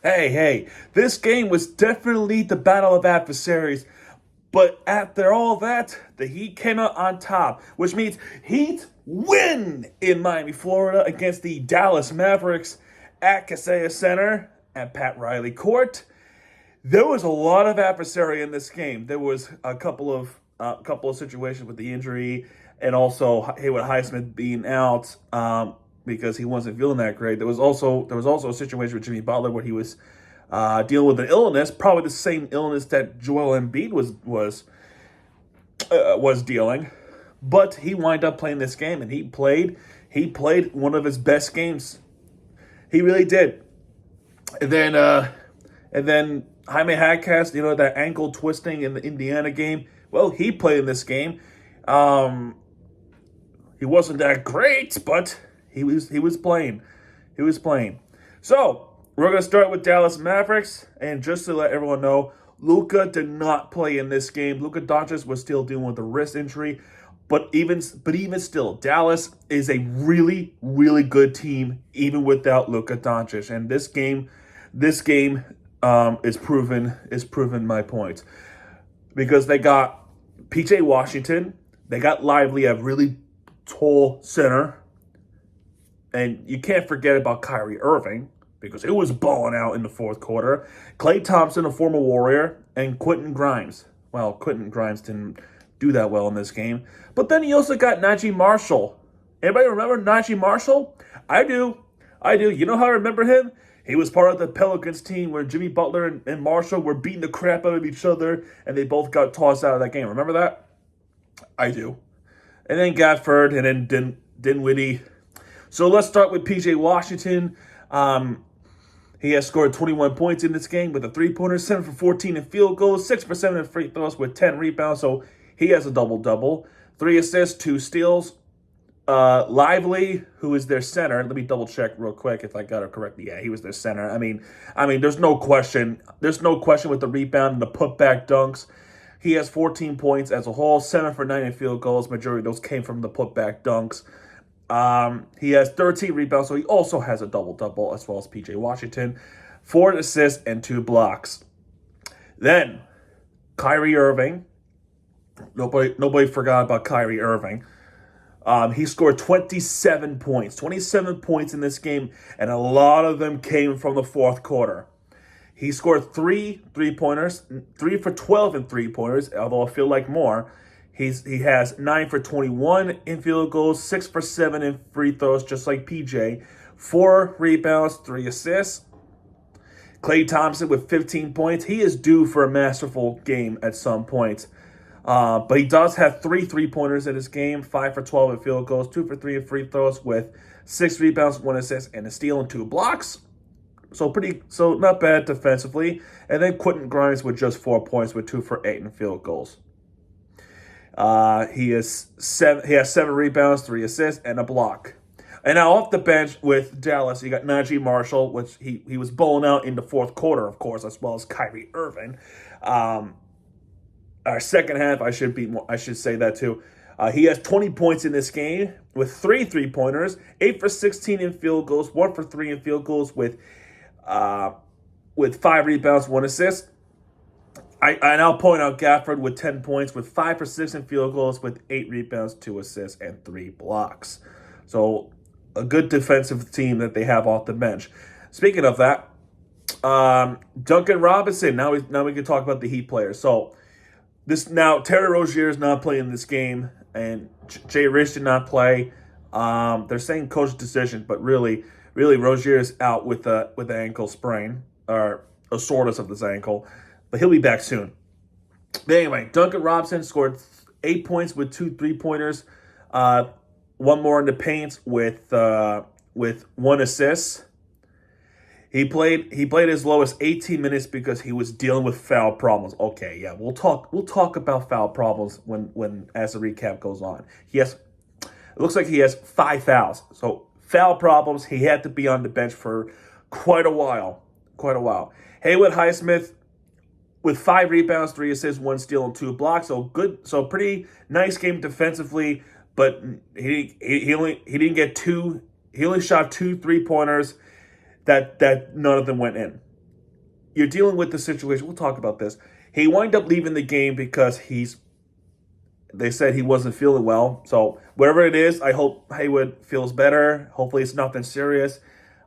Hey, this game was definitely the battle of adversaries, but after all that, the Heat came out on top, which means Heat win in Miami, Florida against the Dallas Mavericks at Kaseya Center at Pat Riley Court. There was a lot of adversary in this game. There was a couple of situations with the injury, and also Haywood Highsmith being out because he wasn't feeling that great. There was also a situation with Jimmy Butler where he was dealing with an illness, probably the same illness that Joel Embiid was dealing. But he wound up playing this game, and he played one of his best games. He really did. And then Jaime Hadcast, that ankle twisting in the Indiana game. Well, he played in this game. Um, he wasn't that great, but he was playing. He was playing. So we're gonna start with Dallas Mavericks, and just to let everyone know, Luka did not play in this game. Luka Doncic was still dealing with a wrist injury, but even still, Dallas is a really really good team even without Luka Doncic, and this game is proven my point because they got PJ Washington, they got Lively, a really tall center, and you can't forget about Kyrie Irving because he was balling out in the fourth quarter. Klay Thompson, a former Warrior, and Quentin Grimes. Well, Quentin Grimes didn't do that well in this game. But then you also got Najee Marshall. Anybody remember Najee Marshall? I do. I do. You know how I remember him? He was part of the Pelicans team where Jimmy Butler and Marshall were beating the crap out of each other, and they both got tossed out of that game. Remember that? I do. And then Gafford, and then Dinwiddie. So let's start with PJ Washington. Um, he has scored 21 points in this game with a three-pointer, 7 for 14 in field goals, 6 for 7 in free throws with 10 rebounds. So he has a double-double. 3 assists, 2 steals. Lively, who is their center. Let me double check real quick if I got it correctly. Yeah, he was their center. I mean, there's no question. There's no question with the rebound and the putback dunks. He has 14 points as a whole, 7 for 9 in field goals. Majority of those came from the putback dunks. He has 13 rebounds, so he also has a double-double, as well as PJ Washington. 4 assists and 2 blocks. Then, Kyrie Irving. Nobody forgot about Kyrie Irving. He scored 27 points. 27 points in this game, and a lot of them came from the fourth quarter. He scored 3 3-pointers, 3 for 12 in 3-pointers, although I feel like more. He has 9 for 21 in field goals, 6 for 7 in free throws, just like PJ. 4 rebounds, 3 assists. Klay Thompson with 15 points. He is due for a masterful game at some point. But he does have 3 3-pointers in his game, 5 for 12 in field goals, 2 for 3 in free throws with 6 rebounds, 1 assist, and a steal and 2 blocks. So not bad defensively. And then Quentin Grimes with just 4 points with 2 for 8 in field goals. He has 7 rebounds, 3 assists, and a block. And now off the bench with Dallas, you got Najee Marshall, which he was bowling out in the fourth quarter, of course, as well as Kyrie Irving. Our second half, I should say that too. He has 20 points in this game with 3 3-pointers, 8 for 16 in field goals, 1 for 3 in field goals with 5 rebounds, 1 assist. And I'll point out Gafford with 10 points, with 5 for 6 in field goals, with 8 rebounds, 2 assists, and 3 blocks. So a good defensive team that they have off the bench. Speaking of that, Duncan Robinson. Now we can talk about the Heat players. So Terry Rozier is not playing this game, and Jay Rich did not play. They're saying coach decision, but really Rozier is out with an ankle sprain or a soreness of this ankle, but he'll be back soon. But anyway, Duncan Robinson scored 8 points with 2 3-pointers, 1 more in the paint with 1 assist. He played as low as 18 minutes because he was dealing with foul problems. Okay, yeah, we'll talk about foul problems when as the recap goes on. It looks like he has 5 fouls. So foul problems. He had to be on the bench for quite a while. Haywood Highsmith with 5 rebounds, 3 assists, 1 steal, and 2 blocks. So good. So pretty nice game defensively. But he only shot 2 3-pointers. That none of them went in. you're dealing with the situation. We'll talk about this. He wound up leaving the game because they said he wasn't feeling well. So whatever it is, I hope Haywood feels better. Hopefully it's nothing serious.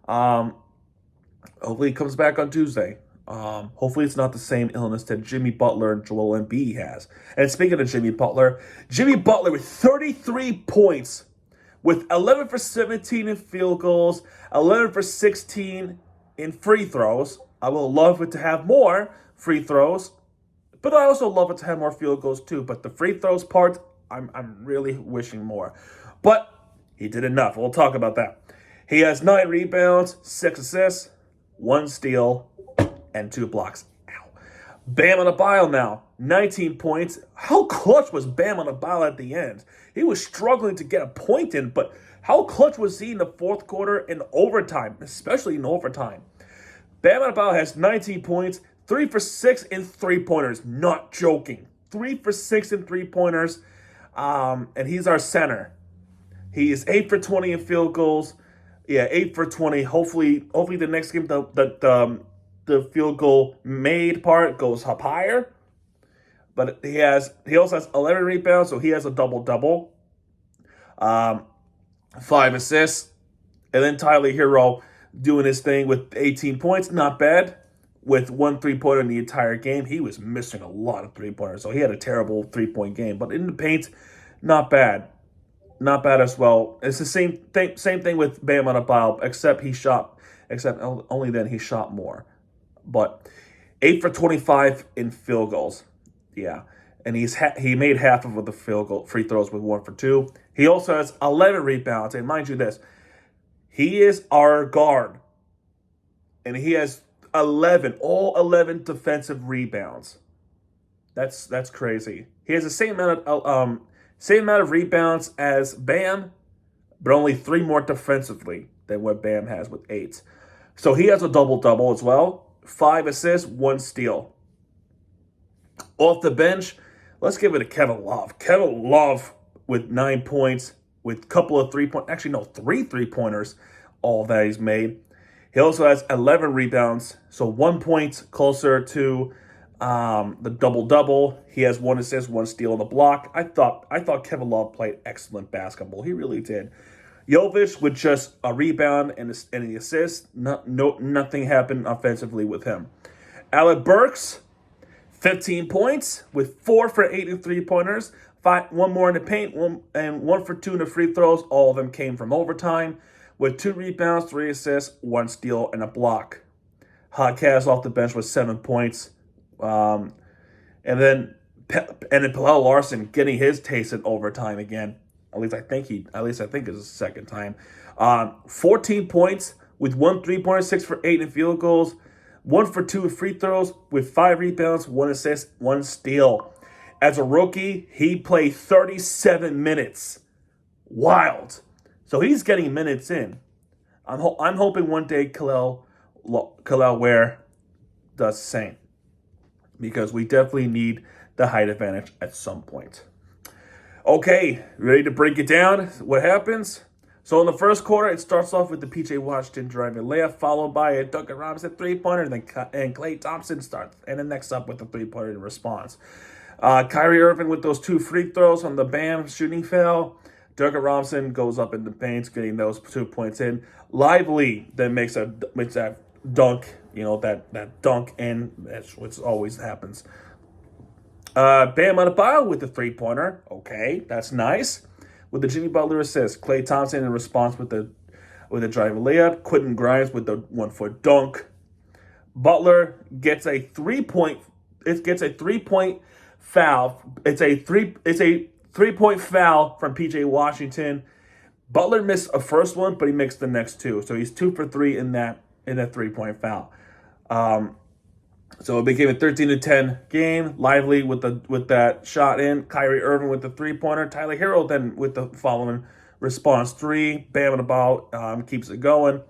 Hopefully he comes back on Tuesday. Hopefully it's not the same illness that Jimmy Butler and Joel Embiid has. And speaking of Jimmy Butler with 33 points, with 11 for 17 in field goals, 11 for 16 in free throws. I will love it to have more free throws, but I also love it to have more field goals too. But the free throws part, I'm really wishing more. But he did enough. We'll talk about that. He has 9 rebounds, 6 assists, 1 steal, and 2 blocks. Ow. Bam Adebayo now, 19 points. How clutch was Bam Adebayo at the end? He was struggling to get a point in, but how clutch was he in the fourth quarter in overtime, especially in overtime? Bam Adebayo has 19 points, 3 for 6 in three-pointers. Not joking. 3 for 6 in three-pointers, and he's our center. He is 8 for 20 in field goals. Yeah, 8 for 20. Hopefully the next game, the field goal made part goes up higher. But he also has 11 rebounds, so he has a double-double. 5 assists. And then Tyler Hero doing his thing with 18 points. Not bad. With 1 3-pointer in the entire game. He was missing a lot of three-pointers, so he had a terrible 3-point game. But in the paint, not bad. Not bad as well. It's the same thing with Bam Adebayo, except only then he shot more. But 8 for 25 in field goals. Yeah. And he made half of the free throws with 1 for 2. He also has 11 rebounds. And mind you this, he is our guard. And he has all 11 defensive rebounds. That's crazy. He has the same amount of rebounds as Bam, but only 3 more defensively than what Bam has with 8. So he has a double-double as well. 5 assists, 1 steal. Off the bench, let's give it to Kevin Love. Kevin Love with 9 points, with a couple of 3 3-pointers, all that he's made. He also has 11 rebounds, so 1 point closer to the double-double. He has 1 assist, 1 steal on the block. I thought Kevin Love played excellent basketball. He really did. Jovic with just a rebound and the assist. Nothing happened offensively with him. Alec Burks, 15 points with 4 for 8 in three-pointers. 1 more in the paint, 1 for 2 in the free throws. All of them came from overtime with 2 rebounds, 3 assists, 1 steal, and a block. Hotcast off the bench with 7 points. And then Pallel Larson getting his taste in overtime again. At least I think it's his second time. 14 points with 1 3-pointer, 6 for 8 in field goals, 1 for 2 in free throws with 5 rebounds, 1 assist, 1 steal. As a rookie, he played 37 minutes. Wild. So he's getting minutes in. I'm hoping one day Khalil Ware does the same, because we definitely need the height advantage at some point. Okay, ready to break it down? What happens? So in the first quarter, it starts off with the P.J. Washington driving layup, followed by a Duncan Robinson 3-pointer, and Klay Thompson starts, and then next up with a 3-pointer in response. Kyrie Irving with those 2 free throws on the Bam shooting foul. Duncan Robinson goes up in the paint, getting those 2 points in. Lively then makes that dunk, that dunk in, which always happens. Bam Adebayo with the 3-pointer. Okay, that's nice. With the Jimmy Butler assist. Klay Thompson in response with the driving layup. Quentin Grimes with the 1-foot dunk. Butler gets a 3-point. It gets a 3-point foul. It's a 3-point foul from P.J. Washington. Butler missed a first one, but he makes the next 2. So he's 2 for 3 in that 3-point foul. So it became a 13-10 game. Lively with that shot in. Kyrie Irving with the 3-pointer. Tyler Hero then with the following response 3. Bam Adebayo keeps it going.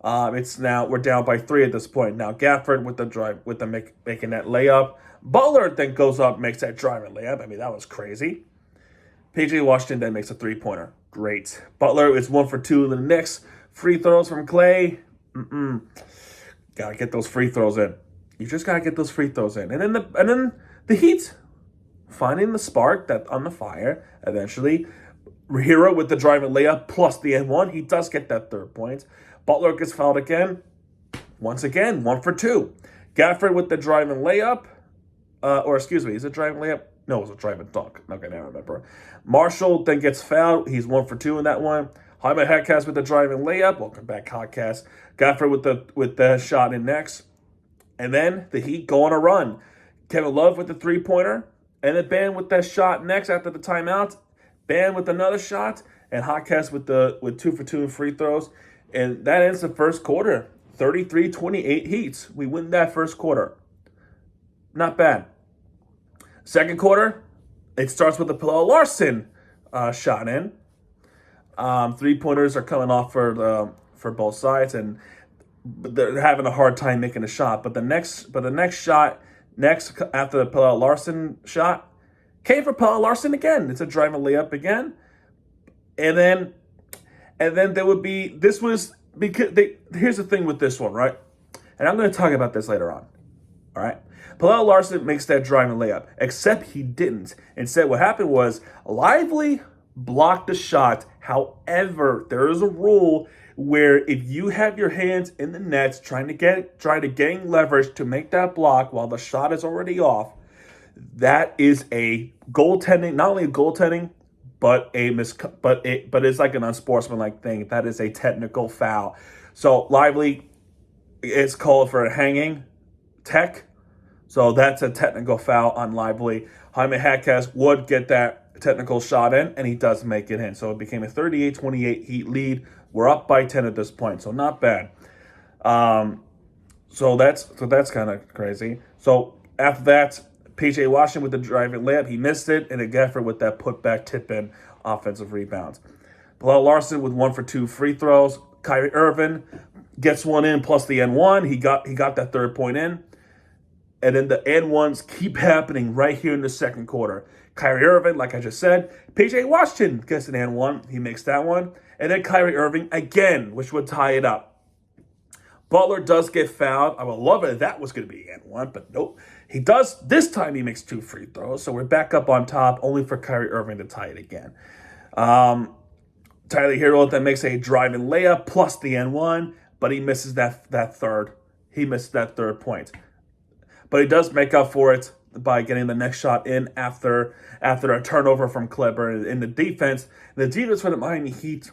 We're down by 3 at this point. Now Gafford with the drive, making that layup. Butler then goes up, makes that driving layup. I mean, that was crazy. P.J. Washington then makes a 3-pointer. Great. Butler is 1 for 2 in the next. Free throws from Klay. Gotta get those free throws in. You just gotta get those free throws in, and then the Heat finding the spark that on the fire eventually. Hero with the driving layup plus the N1. He does get that third point. Butler gets fouled again. Once again, 1 for 2. Gafford with the driving layup. Is it driving layup? No, it was a driving dunk. Okay, now I remember. Marshall then gets fouled. He's 1 for 2 in that one. Jaime Hotcast with the driving layup. Welcome back, Hotcast. Gafford with the shot in next. And then the Heat go on a run. Kevin Love with the three-pointer. And then Bam with that shot next after the timeout. Bam with another shot. And Hotcast with 2 for 2 in free throws. And that ends the first quarter. 33-28 Heat. We win that first quarter. Not bad. Second quarter, it starts with the Bilal Larson shot in. 3-pointers are coming off for both sides, and they're having a hard time making a shot. But the next shot after the Bilal Larson shot came for Bilal Larson again. It's a driving layup again, and then there would be here's the thing with this one, right? And I'm going to talk about this later on. All right. Bilal Larson makes that driving layup, except he didn't. Instead, what happened was Lively blocked the shot. However, there is a rule where if you have your hands in the nets trying to gain leverage to make that block while the shot is already off, that is a goaltending, not only a goaltending, but it's like an unsportsmanlike thing. That is a technical foul. So Lively is called for a hanging tech. So that's a technical foul on Lively. Jaime Hotcast would get that technical shot in, and he does make it in. So it became a 38-28 Heat lead. We're up by 10 at this point, so not bad. So that's kind of crazy. So after that, PJ Washington with the driving layup, he missed it, and Gafford with that putback tip-in offensive rebound. Bilal Larson with 1 for 2 free throws. Kyrie Irving gets one in plus the N1. He got that third point in. And then the N1s keep happening right here in the second quarter. Kyrie Irving, like I just said, PJ Washington gets an N1. He makes that one. And then Kyrie Irving again, which would tie it up. Butler does get fouled. I would love it if that was going to be N1, but nope. He does. This time he makes 2 free throws. So we're back up on top, only for Kyrie Irving to tie it again. Tyler Hero then makes a driving layup plus the N1, but he misses that third. He missed that third point. But he does make up for it by getting the next shot in after a turnover from Kleber. In the defense for the Miami Heat,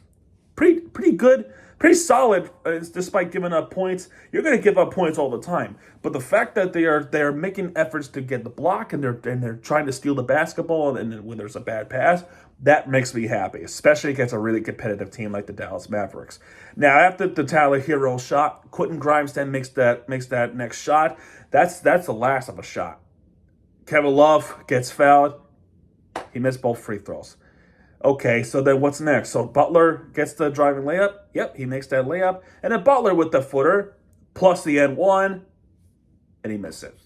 pretty good, pretty solid. Despite giving up points, you're going to give up points all the time. But the fact that they are making efforts to get the block and they're trying to steal the basketball, and when there's a bad pass, that makes me happy, especially against a really competitive team like the Dallas Mavericks. Now, after the Tyler Hero shot, Quentin Grimes then makes that next shot. That's the last of a shot. Kevin Love gets fouled. He missed both free throws. Okay, so then what's next? So Butler gets the driving layup. Yep, he makes that layup. And then Butler with the footer plus the N1, and he missed it.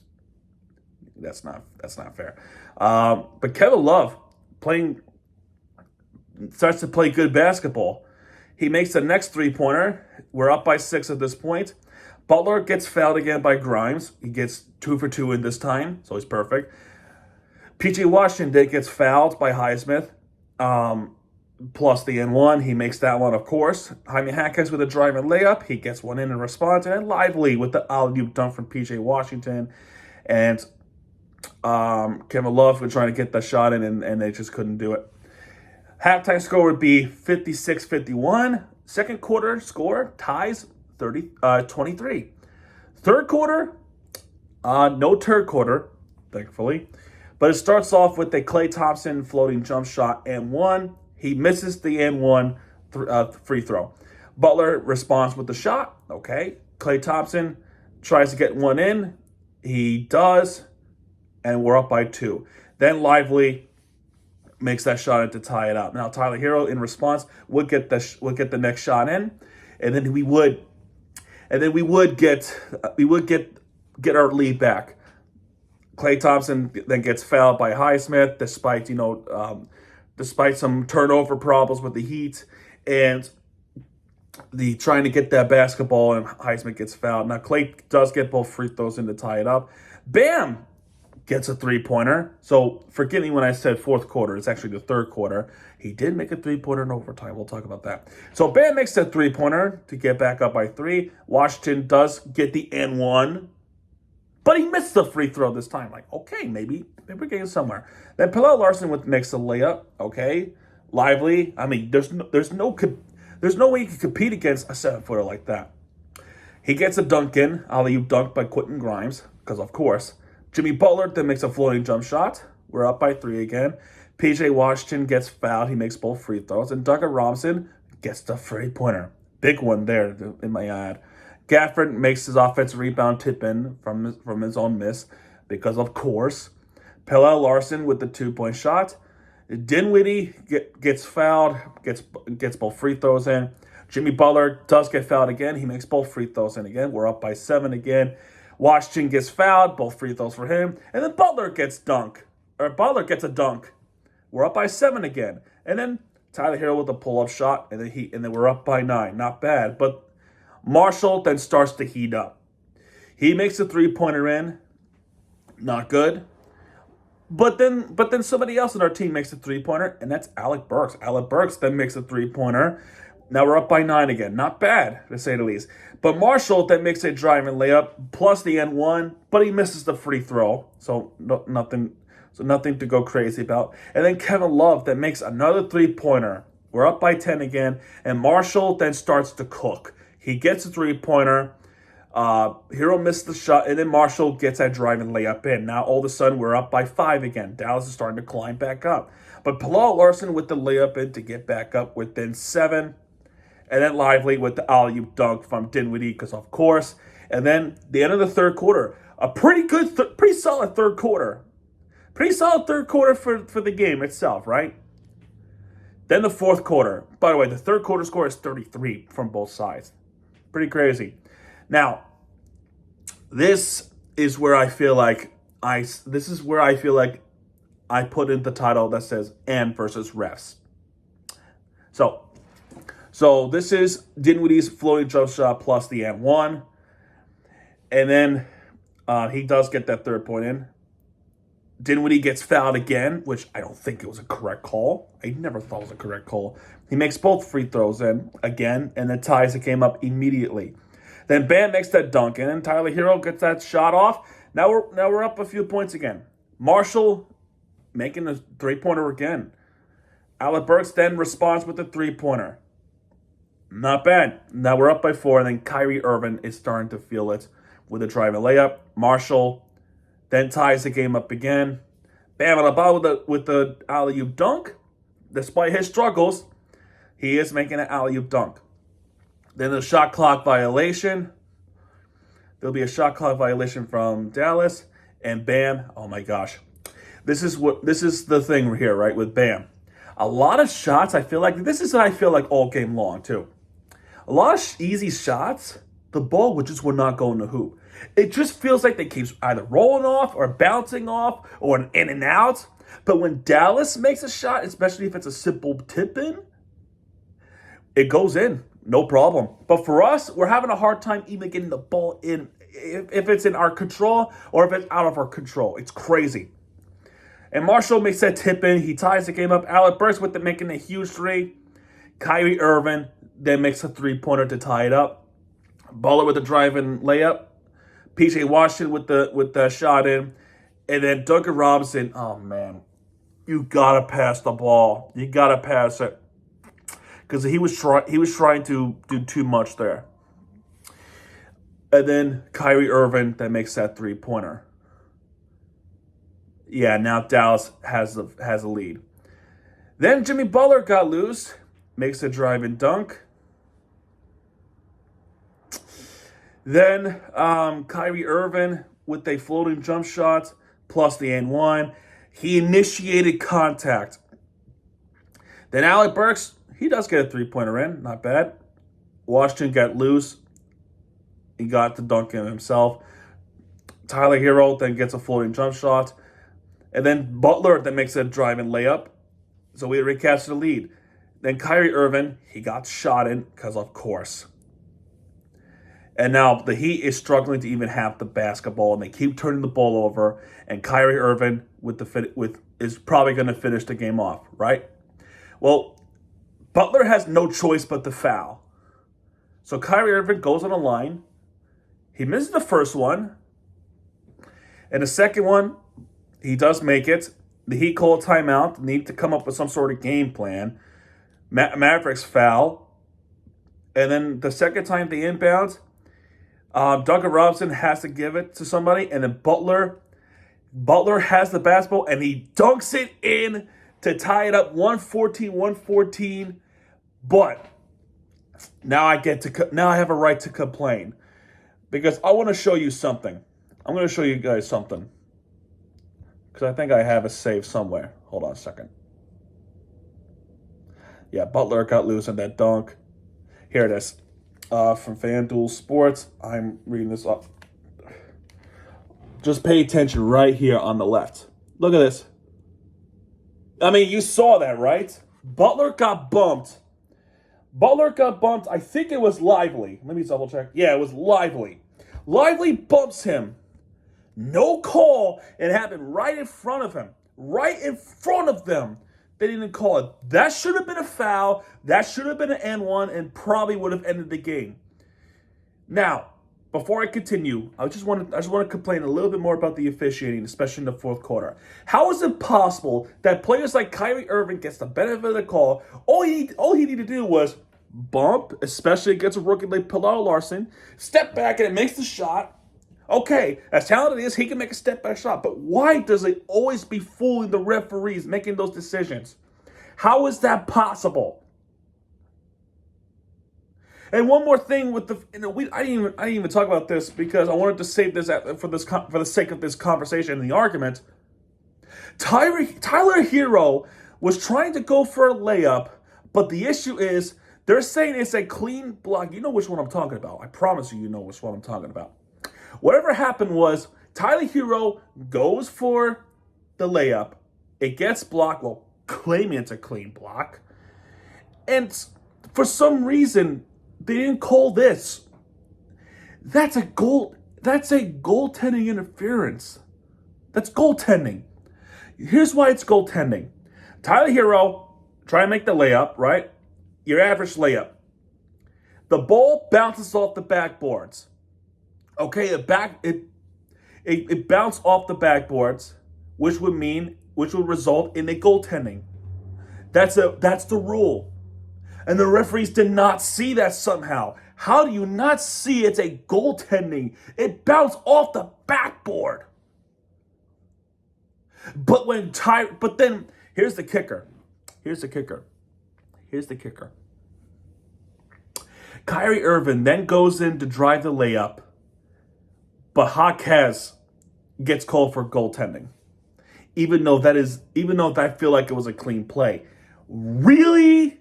That's not fair. But Kevin Love starts to play good basketball. He makes the next 3-pointer. We're up by 6 at this point. Butler gets fouled again by Grimes. He gets 2 for 2 in this time, so he's perfect. PJ Washington gets fouled by Highsmith, plus the N1. He makes that one, of course. Jaime Hotcast with a driving layup. He gets one in response. And then Lively with the alley-oop dunk from PJ Washington. And Kevin Love was trying to get the shot in, and they just couldn't do it. Halftime score would be 56-51. Second quarter score ties 23. Third quarter, no third quarter, thankfully. But it starts off with a Klay Thompson floating jump shot N1. He misses the N1 free throw. Butler responds with the shot. Okay. Klay Thompson tries to get one in. He does. And we're up by 2. Then Lively makes that shot in to tie it up. Now Tyler Hero in response would get the next shot in, and then we would get our lead back. Klay Thompson then gets fouled by Highsmith despite some turnover problems with the Heat, and the trying to get that basketball, and Heisman gets fouled. Now Clay does get both free throws in to tie it up. Bam gets a three-pointer. So forgive me when I said fourth quarter. It's actually the third quarter. He did make a three-pointer in overtime. We'll talk about that. So Bam makes that three-pointer to get back up by 3. Washington does get the n1, but he missed the free throw this time. Like, okay, maybe we're getting somewhere. Then Pallel Larson makes a layup. Okay, Lively. I mean, there's no way you can compete against a 7-footer like that. He gets a dunk in, alley-oop dunk by Quentin Grimes, because of course. Jimmy Butler then makes a floating jump shot. We're up by 3 again. P.J. Washington gets fouled. He makes both free throws. And Duncan Robinson gets the three-pointer. Big one there, in my ad. Gafford makes his offensive rebound tip in from his own miss, because of course. Pallel Larson with the 2-point shot. Dinwiddie gets fouled, gets both free throws in. Jimmy Butler does get fouled again. He makes both free throws in again. We're up by 7 again. Washington gets fouled, both free throws for him. And then Butler gets a dunk. We're up by 7 again. And then Tyler Hero with a pull-up shot, and then we're up by 9. Not bad. But Marshall then starts to heat up. He makes a three-pointer in. Not good. But then somebody else on our team makes a three-pointer, and that's Alec Burks. Alec Burks then makes a three-pointer. Now we're up by 9 again. Not bad, to say the least. But Marshall then makes a driving layup, plus the N1, but he misses the free throw. So nothing to go crazy about. And then Kevin Love then makes another three-pointer. We're up by 10 again, and Marshall then starts to cook. He gets a three-pointer. Hero missed the shot, and then Marshall gets that driving layup in. Now, all of a sudden, we're up by 5 again. Dallas is starting to climb back up. But Pallel Larson with the layup in to get back up within 7. And then Lively with the alley-oop dunk from Dinwiddie, because of course. And then the end of the third quarter. A pretty solid third quarter. Pretty solid third quarter for the game itself, right? Then the fourth quarter. By the way, the third quarter score is 33 from both sides. Pretty crazy. Now, this is where I feel like I put in the title that says "and versus refs." So this is Dinwiddie's floating jump shot plus the and-1, and then he does get that third point in. Dinwiddie gets fouled again, which I don't think it was a correct call. I never thought it was a correct call. He makes both free throws in again, and then ties the game up immediately. Then Bam makes that dunk, and then Tyler Hero gets that shot off. Now we're up a few points again. Marshall making the three-pointer again. Alec Burks then responds with the three-pointer. Not bad. Now we're up by 4, and then Kyrie Irving is starting to feel it with a driving layup. Marshall then ties the game up again. Bam Adebayo with the alley-oop dunk. Despite his struggles, he is making an alley-oop dunk. Then the shot clock violation. There'll be a shot clock violation from Dallas. And Bam, oh my gosh. This is the thing here, right, with Bam. A lot of shots, I feel like all game long, too. A lot of easy shots, the ball would not go in the hoop. It just feels like they keep either rolling off or bouncing off or an in and out. But when Dallas makes a shot, especially if it's a simple tip-in, it goes in. No problem. But for us, we're having a hard time even getting the ball in, if it's in our control or if it's out of our control. It's crazy. And Marshall makes that tip in. He ties the game up. Alec Burks making a huge three. Kyrie Irving then makes a three-pointer to tie it up. Butler with the driving layup. P.J. Washington with the shot in. And then Duncan Robinson, oh man, you got to pass the ball. You got to pass it. Because he was trying to do too much there. And then Kyrie Irving that makes that three-pointer. Yeah, now Dallas has a lead. Then Jimmy Butler got loose, makes a drive and dunk. Then Kyrie Irving with a floating jump shot plus the and-1. He initiated contact. Then Alec Burks, he does get a three-pointer in, not bad. Washington got loose. He got the dunk in himself. Tyler Hero then gets a floating jump shot. And then Butler then makes a driving layup. So we recapture the lead. Then Kyrie Irving, he got shot in because, of course. And now the Heat is struggling to even have the basketball, and they keep turning the ball over. And Kyrie Irving is probably going to finish the game off, right? Well, Butler has no choice but to foul. So Kyrie Irving goes on the line. He misses the first one. And the second one, he does make it. The Heat call a timeout, need to come up with some sort of game plan. Mavericks foul. And then the second time they inbound, Duncan Robinson has to give it to somebody. And then Butler has the basketball, and he dunks it in to tie it up 114. But now I have a right to complain because I want to show you something. I'm going to show you guys something because I think I have it saved somewhere. Hold on a second. Yeah, Butler got loose on that dunk. Here it is. From FanDuel Sports. I'm reading this up. Just pay attention right here on the left. Look at this. I mean, you saw that, right? Butler got bumped. I think it was Lively. Let me double check. Yeah, it was Lively. Lively bumps him. No call. It happened right in front of him. Right in front of them. They didn't call it. That should have been a foul. That should have been an N1 and probably would have ended the game. Now, before I continue, I just want to complain a little bit more about the officiating, especially in the fourth quarter. How is it possible that players like Kyrie Irving gets the benefit of the call? All he needed to do was bump, especially against a rookie like Pilar Larson, step back and it makes the shot. Okay, as talented as he can make a step-back shot, but why does it always be fooling the referees making those decisions? How is that possible? And one more thing with I didn't even talk about this because I wanted to save this for the sake of this conversation and the argument. Tyler Hero was trying to go for a layup, but the issue is they're saying it's a clean block. You know which one I'm talking about. I promise you know which one I'm talking about. Whatever happened was Tyler Hero goes for the layup. It gets blocked. Well, claiming it's a clean block. And for some reason, they didn't call this. That's a goaltending interference. That's goaltending. Here's why it's goaltending. Tyler Hero, try to make the layup, right? Your average layup. The ball bounces off the backboards. Okay, it bounced off the backboards, which would result in a goaltending. That's the rule. And the referees did not see that somehow. How do you not see it's a goaltending? It bounced off the backboard. But then here's the kicker. Kyrie Irving then goes in to drive the layup. But Jaquez gets called for goaltending, even though I feel like it was a clean play. Really?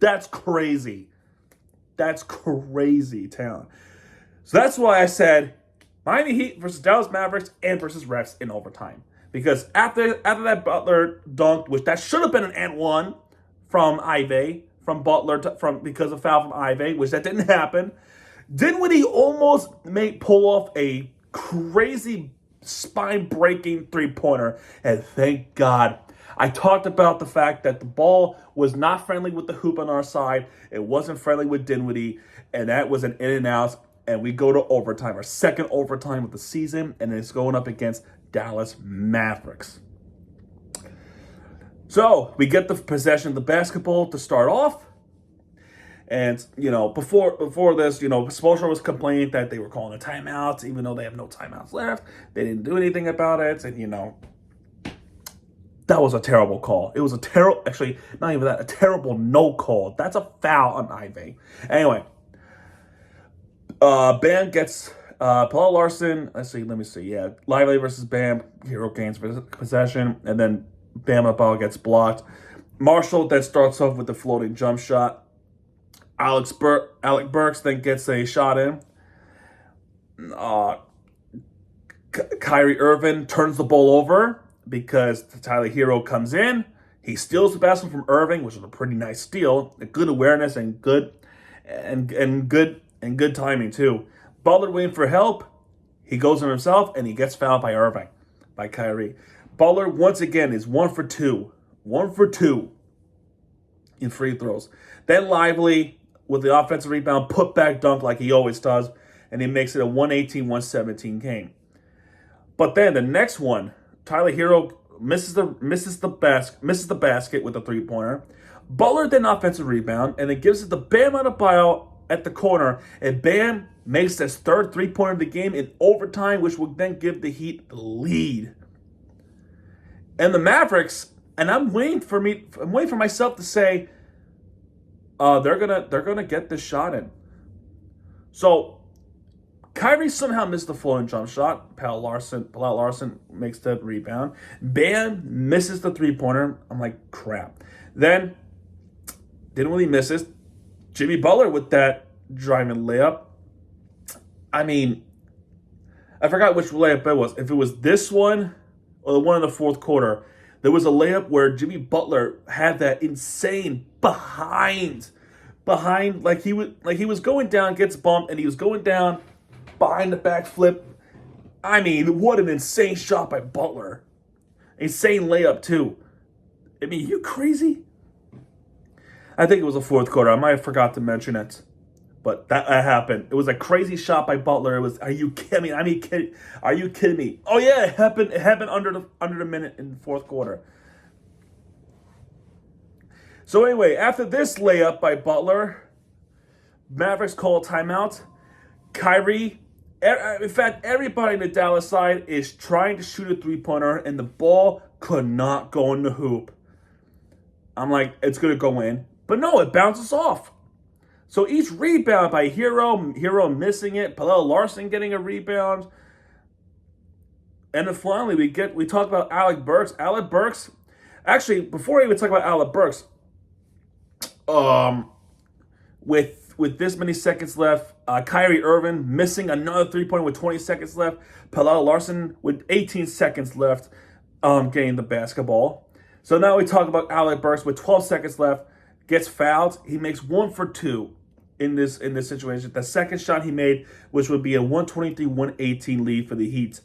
That's crazy. That's crazy town. So that's why I said Miami Heat versus Dallas Mavericks and versus refs in overtime. Because after that Butler dunked, which that should have been an and-one from Butler because of foul from Ivey, which that didn't happen. Dinwiddie almost pull off a crazy spine-breaking three-pointer, and thank God. I talked about the fact that the ball was not friendly with the hoop on our side. It wasn't friendly with Dinwiddie, and that was an in and out, and we go to overtime, our second overtime of the season, and it's going up against Dallas Mavericks. So we get the possession of the basketball to start off. And, before this, Spoelstra was complaining that they were calling a timeout, even though they have no timeouts left. They didn't do anything about it. And, that was a terrible call. It was a terrible no call. That's a foul on Ivey. Anyway, Bam gets Paul Larson. Let me see. Yeah, Lively versus Bam. Hero gains possession. And then Bam ball gets blocked. Marshall then starts off with the floating jump shot. Alec Burks then gets a shot in. Kyrie Irving turns the ball over because Tyler Hero comes in. He steals the basketball from Irving, which is a pretty nice steal, a good awareness and good timing too. Butler waiting for help. He goes on himself and he gets fouled by Irving, by Kyrie. Butler once again is 1 for 2. 1 for 2 in free throws. Then Lively with the offensive rebound, put back dunk like he always does, and he makes it a 118-117 game. But then the next one, Tyler Hero misses the basket with a three-pointer. Butler then offensive rebound, and it gives it to Bam Adebayo at the corner, and Bam makes his third three-pointer of the game in overtime, which will then give the Heat the lead. And the Mavericks, and I'm waiting for myself to say, they're gonna get this shot in. So Kyrie somehow missed the floating jump shot. Paul Larson makes the rebound. Bam misses the three-pointer. I'm like, crap. Then Dinwiddie misses. Jimmy Butler with that driving layup. I mean, I forgot which layup it was. If it was this one or the one in the fourth quarter, there was a layup where Jimmy Butler had that insane behind, like he was going down, gets bumped, and he was going down behind the backflip. I mean, what an insane shot by Butler. Insane layup too. I mean, you crazy? I think it was the fourth quarter. I might have forgot to mention it. But that happened. It was a crazy shot by Butler. It was. Are you kidding me? Are you kidding me? Oh yeah, it happened. It happened under the minute in the fourth quarter. So anyway, after this layup by Butler, Mavericks call a timeout. Kyrie, in fact, everybody in the Dallas side is trying to shoot a three-pointer, and the ball could not go in the hoop. I'm like, it's gonna go in, but no, it bounces off. So each rebound by Hero missing it, Paul Larson getting a rebound. And then finally we talk about Alec Burks. Alec Burks, actually, before I even talk about Alec Burks, with this many seconds left, Kyrie Irving missing another three-pointer with 20 seconds left. Paul Larson with 18 seconds left, getting the basketball. So now we talk about Alec Burks with 12 seconds left, gets fouled. He makes 1 for 2. In this situation, the second shot he made, which would be a 123-118 lead for the Heat.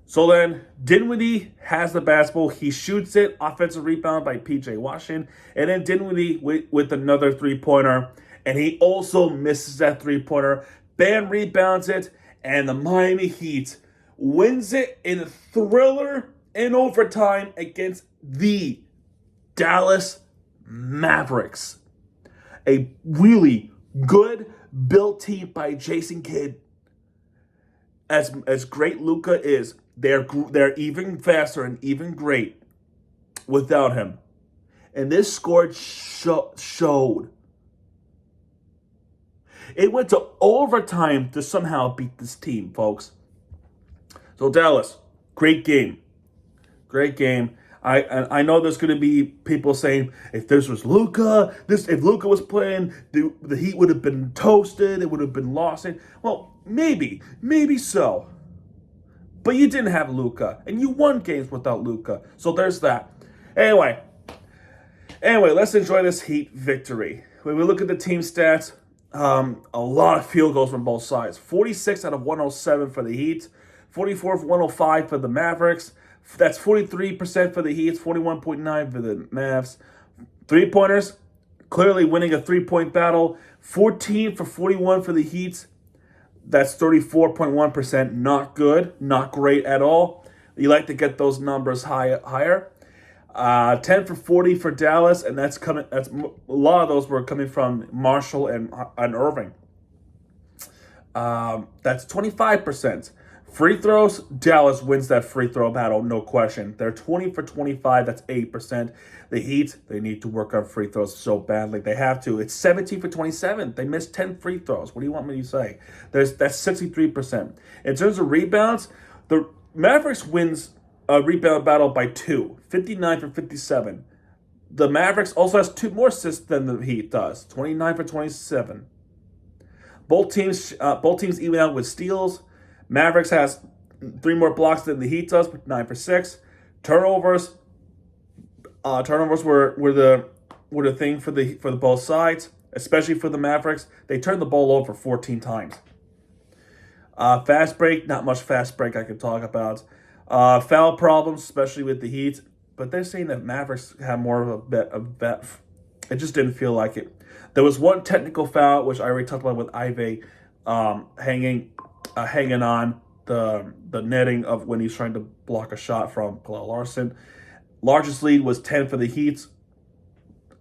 So then Dinwiddie has the basketball. He shoots it. Offensive rebound by P.J. Washington. And then Dinwiddie with another three-pointer. And he also misses that three-pointer. Bam rebounds it. And the Miami Heat wins it in a thriller in overtime against the Dallas Mavericks. A really good built team by Jason Kidd. As great Luka is, they're even faster and even great without him. And this score showed. It went to overtime to somehow beat this team, folks. So Dallas, great game. Great game. I know there's going to be people saying if this was Luka, if Luka was playing, the Heat would have been toasted. It would have been lost. Well, maybe so. But you didn't have Luka, and you won games without Luka. So there's that. Anyway, let's enjoy this Heat victory. When we look at the team stats, a lot of field goals from both sides. 46 out of 107 for the Heat, 44 for 105 for the Mavericks. That's 43% for the Heat, 41.9% for the Mavs. Three-pointers, clearly winning a three-point battle. 14 for 41 for the Heat. That's 34.1%. Not good, not great at all. You like to get those numbers higher. 10 for 40 for Dallas, and that's a lot of those were coming from Marshall and Irving. That's 25%. Free throws, Dallas wins that free throw battle, no question. They're 20 for 25, that's 8%. The Heat, they need to work on free throws so badly. They have to. It's 17 for 27. They missed 10 free throws. What do you want me to say? That's 63%. In terms of rebounds, the Mavericks wins a rebound battle by 2, 59 for 57. The Mavericks also has 2 more assists than the Heat does, 29 for 27. Both teams even out with steals. Mavericks has 3 more blocks than the Heat does, 9 for 6. Turnovers, Turnovers were the thing for the both sides, especially for the Mavericks. They turned the ball over 14 times. Fast break, not much fast break I could talk about. Foul problems, especially with the Heat. But they're saying that Mavericks have more of a bet. It just didn't feel like it. There was one technical foul, which I already talked about with Ivey hanging on the netting of when he's trying to block a shot from Kyle Larson. Largest lead was 10 for the Heat.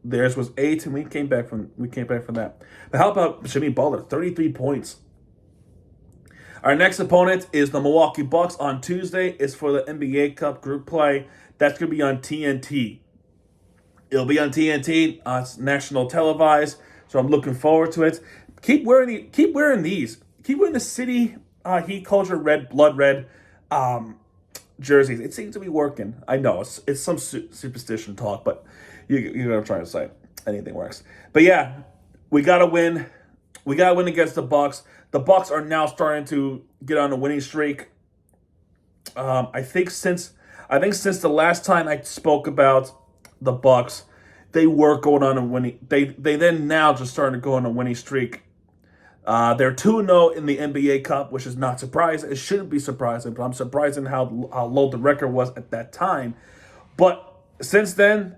Theirs was 8, and we came back from that. But how about Jimmy Butler? 33 points. Our next opponent is the Milwaukee Bucks on Tuesday. It's for the NBA Cup group play. That's going to be on TNT. It'll be on TNT. It's national televised, so I'm looking forward to it. Keep wearing these. Keep wearing the City Heat Culture blood red jerseys. It seems to be working. I know it's some superstition talk, but you're gonna try to say anything works. But yeah, we gotta win. We gotta win against the Bucks. The Bucks are now starting to get on a winning streak. I think since the last time I spoke about the Bucks, they were going on a winning. They then now just starting to go on a winning streak. They're 2-0 in the NBA Cup, which is not surprising. It shouldn't be surprising, but I'm surprised in how low the record was at that time. But since then,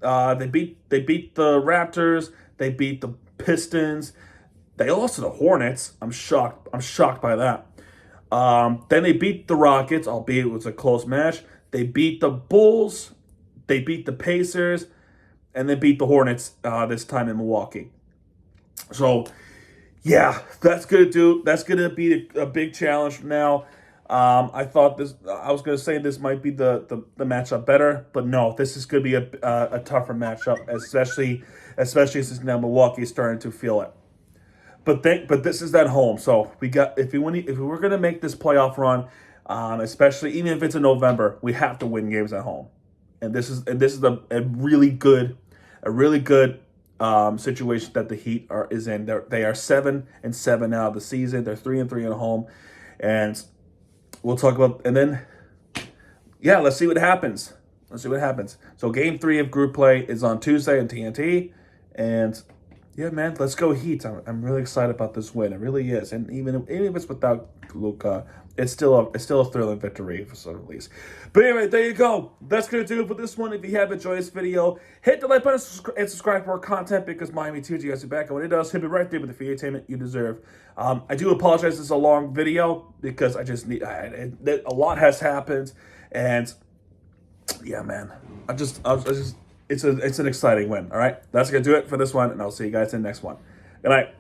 they beat the Raptors. They beat the Pistons. They lost to the Hornets. I'm shocked by that. Then they beat the Rockets, albeit it was a close match. They beat the Bulls. They beat the Pacers. And they beat the Hornets this time in Milwaukee. So, yeah, that's gonna be a big challenge now. I was gonna say this might be the matchup better, but no, this is gonna be a tougher matchup, especially since now Milwaukee is starting to feel it. But this is at home, so if we were gonna make this playoff run, especially even if it's in November, we have to win games at home, and this is a really good situation that the Heat is in. They are 7-7 now of the season. They're 3-3 at home, and we'll talk about. And then, yeah, let's see what happens. So Game 3 of Group Play is on Tuesday on TNT, and yeah, man, let's go Heat. I'm really excited about this win. It really is, and even if it's without Luka, it's still a thrilling victory for some at least. But anyway, there you go. That's gonna do it for this one. If you have enjoyed this video, hit the like button and subscribe for more content because Miami 2 guys are back, and when it does, hit me right there with the free entertainment you deserve. I do apologize. This is a long video because I just need a lot has happened, and yeah, man, it's an exciting win. All right, that's gonna do it for this one, and I'll see you guys in the next one. Good night.